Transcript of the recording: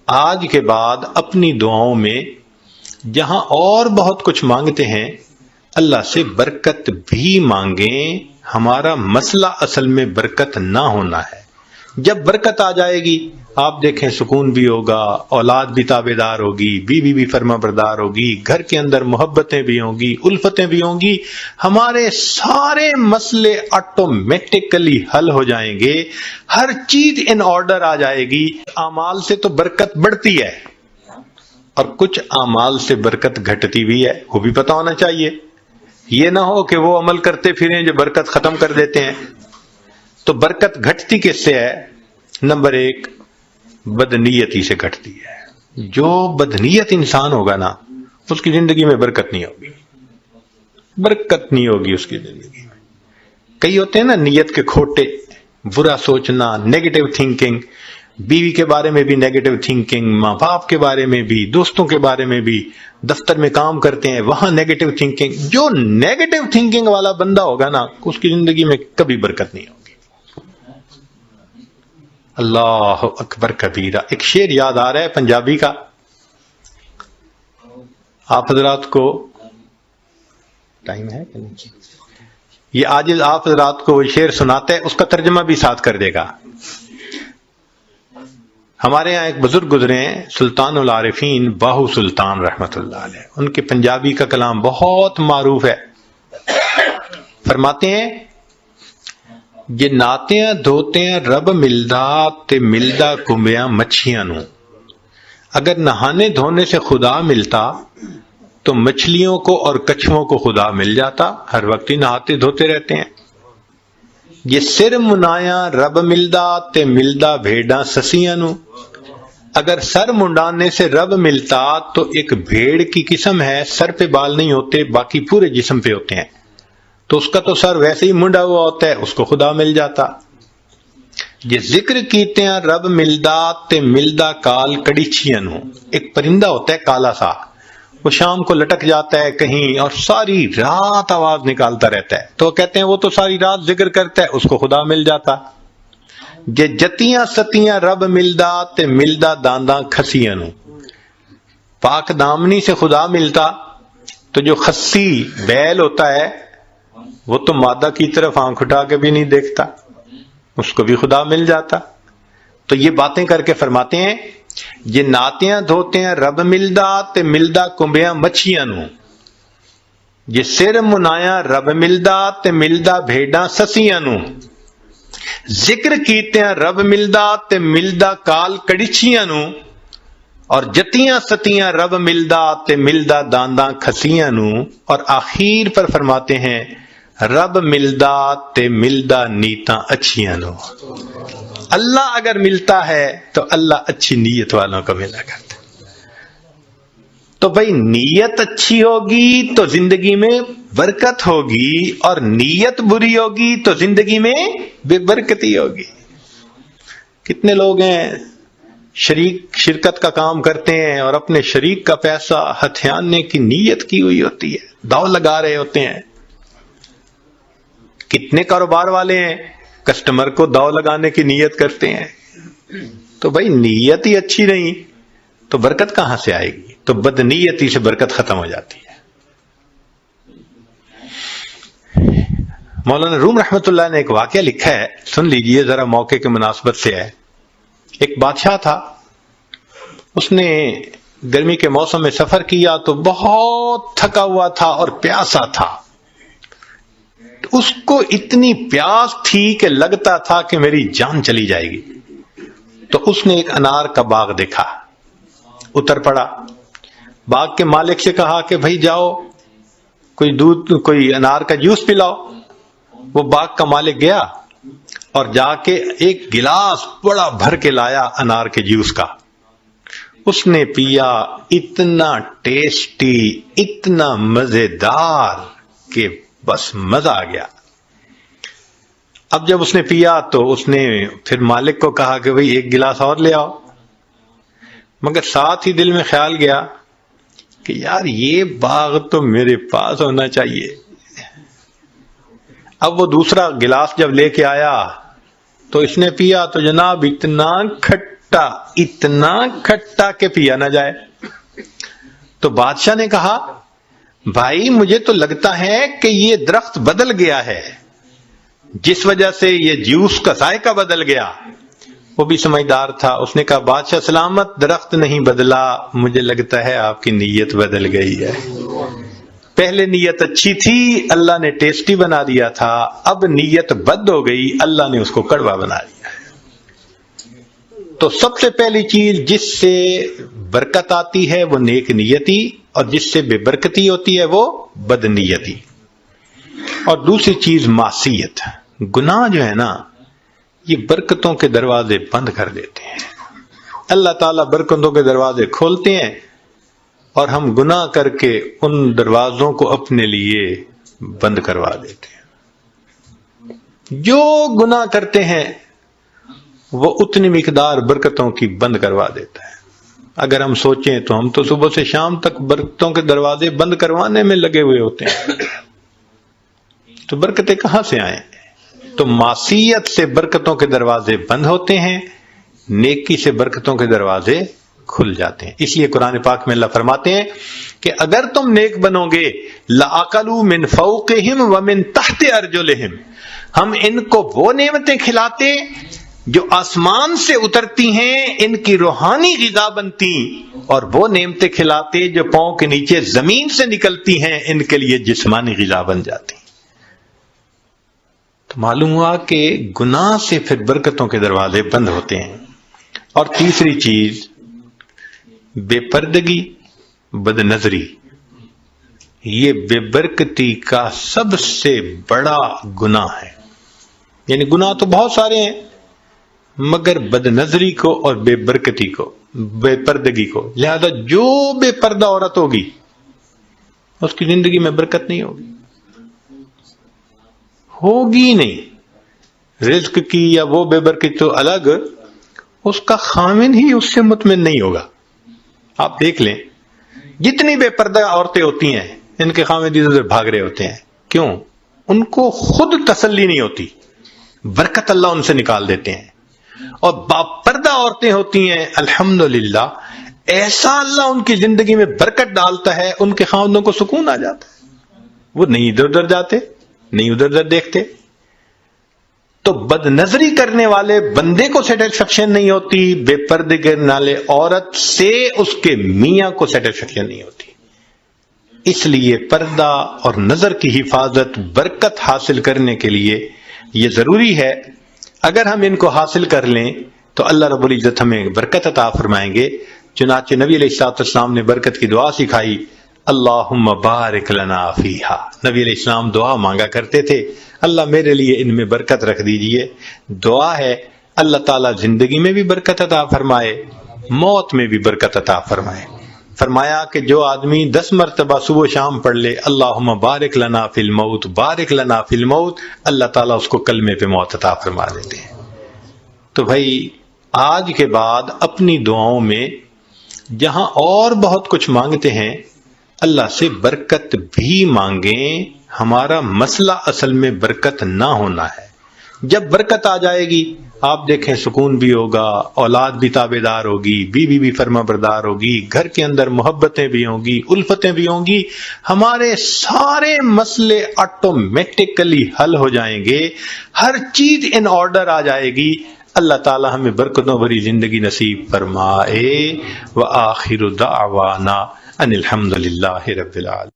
آج کے بعد اپنی دعاؤں میں جہاں اور بہت کچھ مانگتے ہیں اللہ سے برکت بھی مانگیں. ہمارا مسئلہ اصل میں برکت نہ ہونا ہے. جب برکت آ جائے گی آپ دیکھیں سکون بھی ہوگا، اولاد بھی تابع دار ہوگی، بیوی بھی فرما بردار ہوگی، گھر کے اندر محبتیں بھی ہوں گی، الفتیں بھی ہوں گی، ہمارے سارے مسئلے آٹومیٹکلی حل ہو جائیں گے، ہر چیز ان آرڈر آ جائے گی. اعمال سے تو برکت بڑھتی ہے اور کچھ اعمال سے برکت گھٹتی بھی ہے، وہ بھی پتہ ہونا چاہیے. یہ نہ ہو کہ وہ عمل کرتے پھریں جو برکت ختم کر دیتے ہیں. تو برکت گھٹتی کس سے ہے؟ نمبر 1 بدنیتی سے گھٹتی ہے. جو بدنیت انسان ہوگا نا اس کی زندگی میں برکت نہیں ہوگی، برکت نہیں ہوگی اس کی زندگی میں. کئی ہوتے ہیں نا نیت کے کھوٹے، برا سوچنا، نیگیٹو تھنکنگ، بیوی کے بارے میں بھی نیگیٹو تھنکنگ، ماں باپ کے بارے میں بھی، دوستوں کے بارے میں بھی، دفتر میں کام کرتے ہیں وہاں نیگیٹو تھنکنگ. جو نیگیٹو تھنکنگ والا بندہ ہوگا نا اس کی زندگی میں کبھی برکت نہیں ہوگی. اللہ اکبر کبیرہ. ایک شعر یاد آ رہا ہے پنجابی کا، آپ حضرات کو ٹائم ہے کہ نہیں؟ یہ آج آپ حضرات کو وہ شعر سناتے ہیں، اس کا ترجمہ بھی ساتھ کر دے گا. ہمارے یہاں ایک بزرگ گزرے ہیں سلطان العارفین باہو سلطان رحمت اللہ علیہ. ان کے پنجابی کا کلام بہت معروف ہے. فرماتے ہیں ਜੇ ਨਾਤਿਆਂ ਧੋਤਿਆਂ رب ملدا تے ملدا کنبیاں مچھیاں نو. اگر نہانے دھونے سے خدا ملتا تو مچھلیوں کو اور کچھووں کو خدا مل جاتا، ہر وقت ہی نہاتے دھوتے رہتے ہیں. یہ سر منایا رب ملدا تے ملدا بھیڑاں سسیاں نو. اگر سر منڈانے سے رب ملتا تو ایک بھیڑ کی قسم ہے، سر پہ بال نہیں ہوتے باقی پورے جسم پہ ہوتے ہیں، تو اس کا تو سر ویسے ہی منڈا ہوا ہوتا ہے، اس کو خدا مل جاتا. یہ ذکر کیتے ہیں رب ملدا تے ملدا کال کڑیچیاں نو. ایک پرندہ ہوتا ہے کالا سا، وہ شام کو لٹک جاتا ہے کہیں اور ساری رات آواز نکالتا رہتا ہے، تو کہتے ہیں وہ تو ساری رات ذکر کرتا ہے، اس کو خدا مل جاتا. یہ جتیاں ستیاں رب ملدا تے ملدا دانداں کھسیاں نو. پاک دامنی سے خدا ملتا تو جو خسی بیل ہوتا ہے وہ تو مادہ کی طرف آنکھ اٹھا کے بھی نہیں دیکھتا، اس کو بھی خدا مل جاتا. تو یہ باتیں کر کے فرماتے ہیں یہ ناتیاں دھوتے ہیں رب ملدا تے ملدا کنبیاں مچھیاں نو. یہ سر منایا رب ملدا تے ملدا بھیڑاں سسیاں نو. ذکر کیتے ہیں رب ملدا تے ملدا کال کڑیچیاں نو. اور جتیاں ستیاں رب ملدا تے ملدا دانداں کھسیاں نو. اور آخر پر فرماتے ہیں رب ملدا تے ملدا نیتاں اچھیاں نو. اللہ اگر ملتا ہے تو اللہ اچھی نیت والوں کو ملا کرتا. تو بھائی نیت اچھی ہوگی تو زندگی میں برکت ہوگی، اور نیت بری ہوگی تو زندگی میں بے برکتی ہوگی. کتنے لوگ ہیں شرکت کا کام کرتے ہیں اور اپنے شریک کا پیسہ ہتھیانے کی نیت کی ہوئی ہوتی ہے، داؤ لگا رہے ہوتے ہیں. کتنے کاروبار والے ہیں کسٹمر کو داؤ لگانے کی نیت کرتے ہیں. تو بھائی نیت ہی اچھی نہیں تو برکت کہاں سے آئے گی؟ تو بدنیتی سے برکت ختم ہو جاتی ہے. مولانا روم رحمت اللہ نے ایک واقعہ لکھا ہے، سن لیجئے ذرا، موقع کے مناسبت سے ہے. ایک بادشاہ تھا، اس نے گرمی کے موسم میں سفر کیا تو بہت تھکا ہوا تھا اور پیاسا تھا. اس کو اتنی پیاس تھی کہ لگتا تھا کہ میری جان چلی جائے گی. تو اس نے ایک انار کا باغ دیکھا، اتر پڑا. باغ کے مالک سے کہا کہ بھائی جاؤ کوئی انار کا جوس پلاؤ. وہ باغ کا مالک گیا اور جا کے ایک گلاس بڑا بھر کے لایا انار کے جوس کا. اس نے پیا، اتنا ٹیسٹی، اتنا مزیدار کہ بس مزہ آ گیا. اب جب اس نے پیا تو اس نے پھر مالک کو کہا کہ بھئی ایک گلاس اور لے آؤ، مگر ساتھ ہی دل میں خیال گیا کہ یار یہ باغ تو میرے پاس ہونا چاہیے. اب وہ دوسرا گلاس جب لے کے آیا تو اس نے پیا تو جناب اتنا کھٹا کہ پیا نہ جائے. تو بادشاہ نے کہا بھائی مجھے تو لگتا ہے کہ یہ درخت بدل گیا ہے، جس وجہ سے یہ جوس کا ذائقہ بدل گیا. وہ بھی سمجھدار تھا، اس نے کہا بادشاہ سلامت، درخت نہیں بدلا، مجھے لگتا ہے آپ کی نیت بدل گئی ہے. پہلے نیت اچھی تھی، اللہ نے ٹیسٹی بنا دیا تھا، اب نیت بد ہو گئی، اللہ نے اس کو کڑوا بنا دیا. تو سب سے پہلی چیز جس سے برکت آتی ہے وہ نیک نیتی، اور جس سے بے برکتی ہوتی ہے وہ بد نیتی. اور دوسری چیز معصیت، گناہ جو ہے نا یہ برکتوں کے دروازے بند کر دیتے ہیں. اللہ تعالیٰ برکتوں کے دروازے کھولتے ہیں اور ہم گناہ کر کے ان دروازوں کو اپنے لیے بند کروا دیتے ہیں. جو گناہ کرتے ہیں وہ اتنی مقدار برکتوں کی بند کروا دیتا ہے. اگر ہم سوچیں تو ہم تو صبح سے شام تک برکتوں کے دروازے بند کروانے میں لگے ہوئے ہوتے ہیں، تو برکتیں کہاں سے آئیں؟ تو معصیت سے برکتوں کے دروازے بند ہوتے ہیں، نیکی سے برکتوں کے دروازے کھل جاتے ہیں. اس لیے قرآن پاک میں اللہ فرماتے ہیں کہ اگر تم نیک بنو گے لَأَكَلُوا مِنْ فَوْقِهِمْ وَمِنْ تَحْتِ أَرْجُلِهِمْ، ہم ان کو وہ نعمتیں کھلاتے جو آسمان سے اترتی ہیں، ان کی روحانی غذا بنتی، اور وہ نعمتیں کھلاتے جو پاؤں کے نیچے زمین سے نکلتی ہیں، ان کے لیے جسمانی غذا بن جاتی. تو معلوم ہوا کہ گناہ سے پھر برکتوں کے دروازے بند ہوتے ہیں. اور تیسری چیز بے پردگی، بد نظری، یہ بے برکتی کا سب سے بڑا گناہ ہے. یعنی گناہ تو بہت سارے ہیں، مگر بد نظری کو اور بے برکتی کو، بے پردگی کو، لہذا جو بے پردہ عورت ہوگی اس کی زندگی میں برکت نہیں ہوگی نہیں. رزق کی یا وہ بے برکت تو الگ، اس کا خامن ہی اس سے مطمئن نہیں ہوگا. آپ دیکھ لیں جتنی بے پردہ عورتیں ہوتی ہیں ان کے خامن ادھر ادھر بھاگ رہے ہوتے ہیں. کیوں؟ ان کو خود تسلی نہیں ہوتی، برکت اللہ ان سے نکال دیتے ہیں. اور باپردہ عورتیں ہوتی ہیں الحمدللہ ایسا اللہ ان کی زندگی میں برکت ڈالتا ہے، ان کے خاوندوں کو سکون آ جاتا ہے، وہ نہیں ادھر ادھر جاتے، نہیں ادھر ادھر دیکھتے. تو بد نظری کرنے والے بندے کو سیٹسفیکشن نہیں ہوتی، بے پردے کرنے والے عورت سے اس کے میاں کو سیٹسفیکشن نہیں ہوتی. اس لیے پردہ اور نظر کی حفاظت برکت حاصل کرنے کے لیے یہ ضروری ہے. اگر ہم ان کو حاصل کر لیں تو اللہ رب العزت ہمیں برکت عطا فرمائیں گے. چنانچہ نبی علیہ السلام نے برکت کی دعا سکھائی، اللہم بارک لنا فیہا. نبی علیہ السلام دعا مانگا کرتے تھے، اللہ میرے لیے ان میں برکت رکھ دیجئے. دعا ہے اللہ تعالیٰ زندگی میں بھی برکت عطا فرمائے، موت میں بھی برکت عطا فرمائے. فرمایا کہ جو آدمی 10 مرتبہ صبح شام پڑھ لے اللہم بارک لنا فی الموت، بارک لنا فی الموت، اللہ تعالیٰ اس کو کلمے پہ موت عطا فرما دیتے ہیں. تو بھائی آج کے بعد اپنی دعاؤں میں جہاں اور بہت کچھ مانگتے ہیں اللہ سے برکت بھی مانگیں. ہمارا مسئلہ اصل میں برکت نہ ہونا ہے. جب برکت آ جائے گی آپ دیکھیں سکون بھی ہوگا، اولاد بھی تابع دار ہوگی، بیوی بھی فرما بردار ہوگی، گھر کے اندر محبتیں بھی ہوں گی، الفتیں بھی ہوں گی، ہمارے سارے مسئلے آٹومیٹکلی حل ہو جائیں گے، ہر چیز ان آرڈر آ جائے گی. اللہ تعالی ہمیں برکتوں بھری زندگی نصیب فرمائے. وآخر دعوانا ان الحمد للہ رب العالمین.